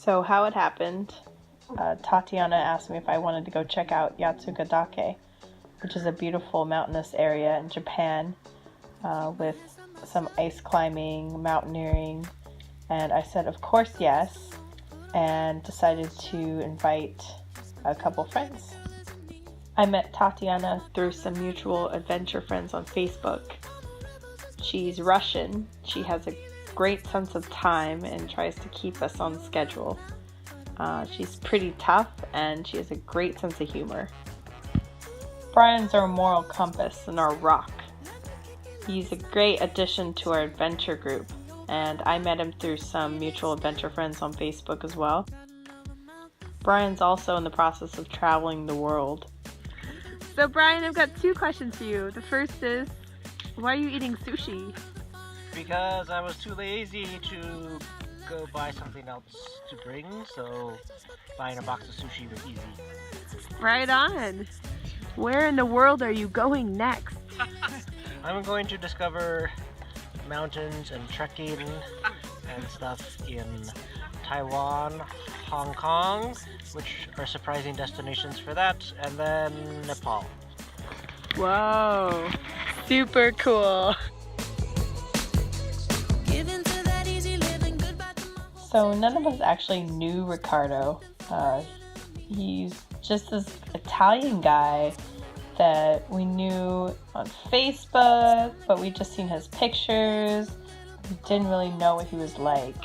So how it happened, Tatiana asked me if I wanted to go check out Yatsukadake, which is a beautiful mountainous area in Japan with some ice climbing, mountaineering, and I said of course yes, and decided to invite a couple friends. I met Tatiana through some mutual adventure friends on Facebook. She's Russian. She has a great sense of time and tries to keep us on schedule. She's pretty tough and she has a great sense of humor. Brian's our moral compass and our rock. He's a great addition to our adventure group, and I met him through some mutual adventure friends on Facebook as well. Brian's also in the process of traveling the world. So Brian, I've got two questions for you. The first is, why are you eating sushi? Because I was too lazy to go buy something else to bring, so buying a box of sushi was easy. Right on. Where in the world are you going next? I'm going to discover mountains and trekking and stuff in Taiwan, Hong Kong, which are surprising destinations for that, and then Nepal. Whoa, super cool. So none of us actually knew Ricardo. He's just this Italian guy that we knew on Facebook, but we just seen his pictures. We didn't really know what he was like.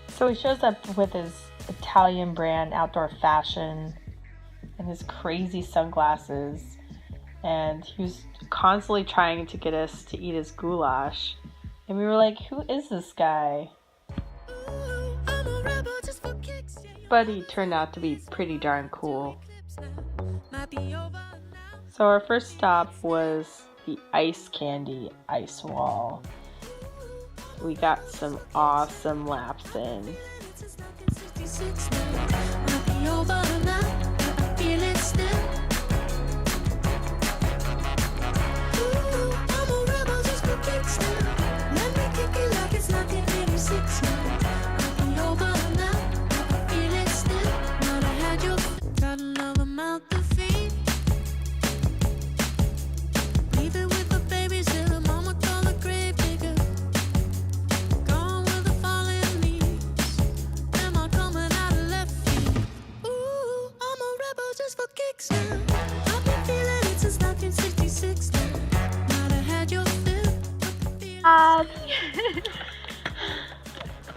So he shows up with his Italian brand outdoor fashion and his crazy sunglasses, and he was constantly trying to get us to eat his goulash. And we were like, who is this guy? But he turned out to be pretty darn cool. So our first stop was the ice candy ice wall. We got some awesome laps in.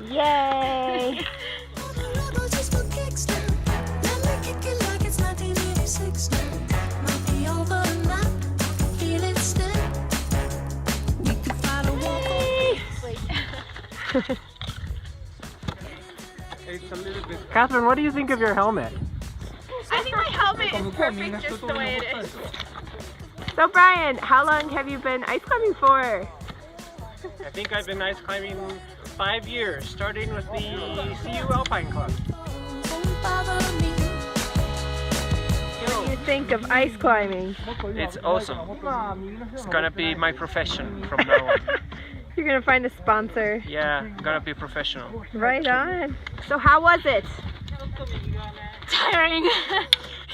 Yay! Catherine, what do you think of your helmet? I think my helmet is perfect just the way it is. So Brian, how long have you been ice climbing for? I think I've been ice climbing 5 years, starting with the CU Alpine Club. What do you think of ice climbing? It's awesome. It's gonna be my profession from now on. You're gonna find a sponsor. Yeah, I'm gonna be professional. Right on. So how was it? Tiring.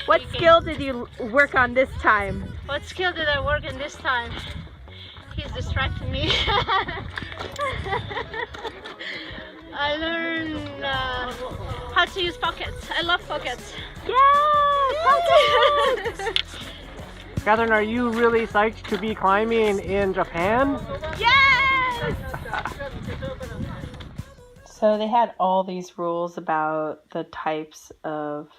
What skill did you work on this time? What skill did I work in this time? He's distracting me. I learned how to use pockets. I love pockets. Yeah, pockets! Catherine, are you really psyched to be climbing in Japan? Yes! So they had all these rules about the types of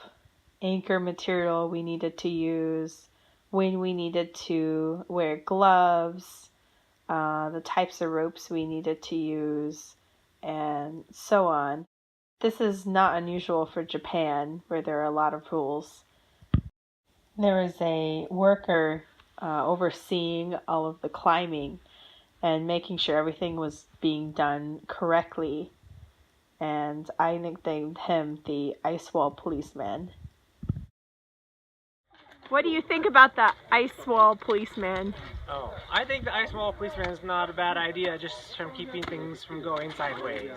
anchor material we needed to use, when we needed to wear gloves, the types of ropes we needed to use, and so on. This is not unusual for Japan, where there are a lot of rules. There was a worker overseeing all of the climbing and making sure everything was being done correctly, and I nicknamed him the Ice Wall Policeman. What do you think about the ice wall policeman? Oh, I think the ice wall policeman is not a bad idea, just from keeping things from going sideways.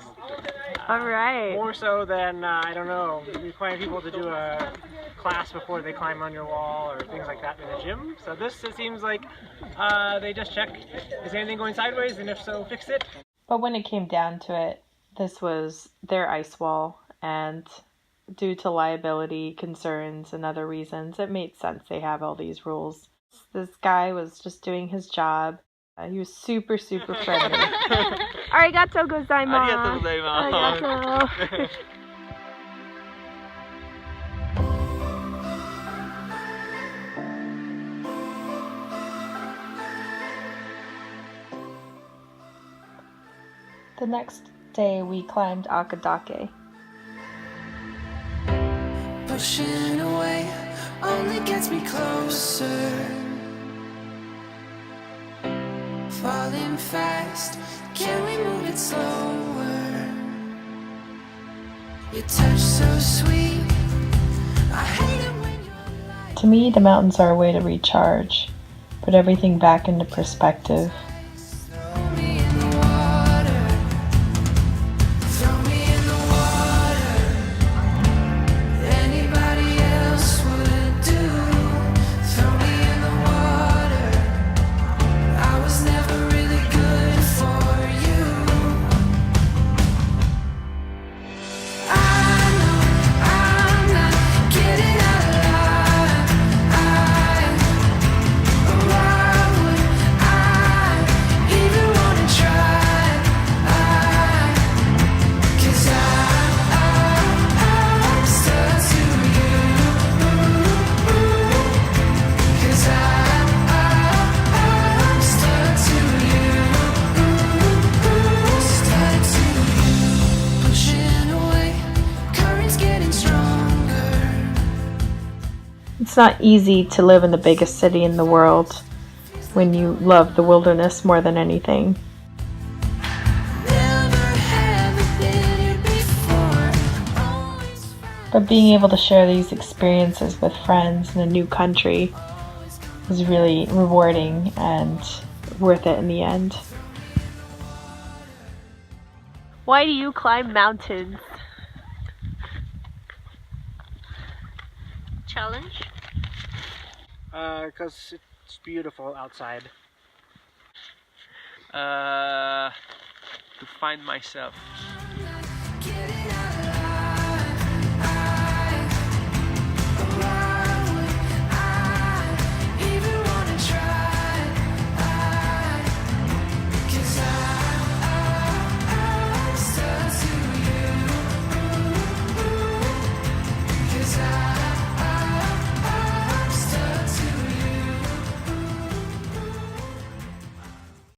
Alright. More so than, I don't know, requiring people to do a class before they climb on your wall or things like that in the gym. So this, it seems like they just check, is anything going sideways, and if so, fix it. But when it came down to it, this was their ice wall, and due to liability concerns and other reasons, it made sense they have all these rules. This guy was just doing his job. He was super, super friendly. Arigatou gozaimasu. Arigatou gozaimasu. Arigatou. The next day we climbed Akadake. Pushing away only gets me closer. Falling fast, can we move it slower? Your touch so sweet, I hate it when you're like. To me, the mountains are a way to recharge, put everything back into perspective. Throw me in the water, throw me in the water. Anybody else would do. Throw me in the water. I was never really good for you. I know I'm not getting out alive. Why would I even wanna try? 'Cause I'm stuck to you. 'Cause I'm stuck to you. Stuck to you. Pushing away, current's getting stronger. It's not easy to live in the biggest city in the world when you love the wilderness more than anything. Never have been here before. Always But being able to share these experiences with friends in a new country is really rewarding and worth it in the end. Why do you climb mountains? Challenge. Because it's beautiful outside. To find myself.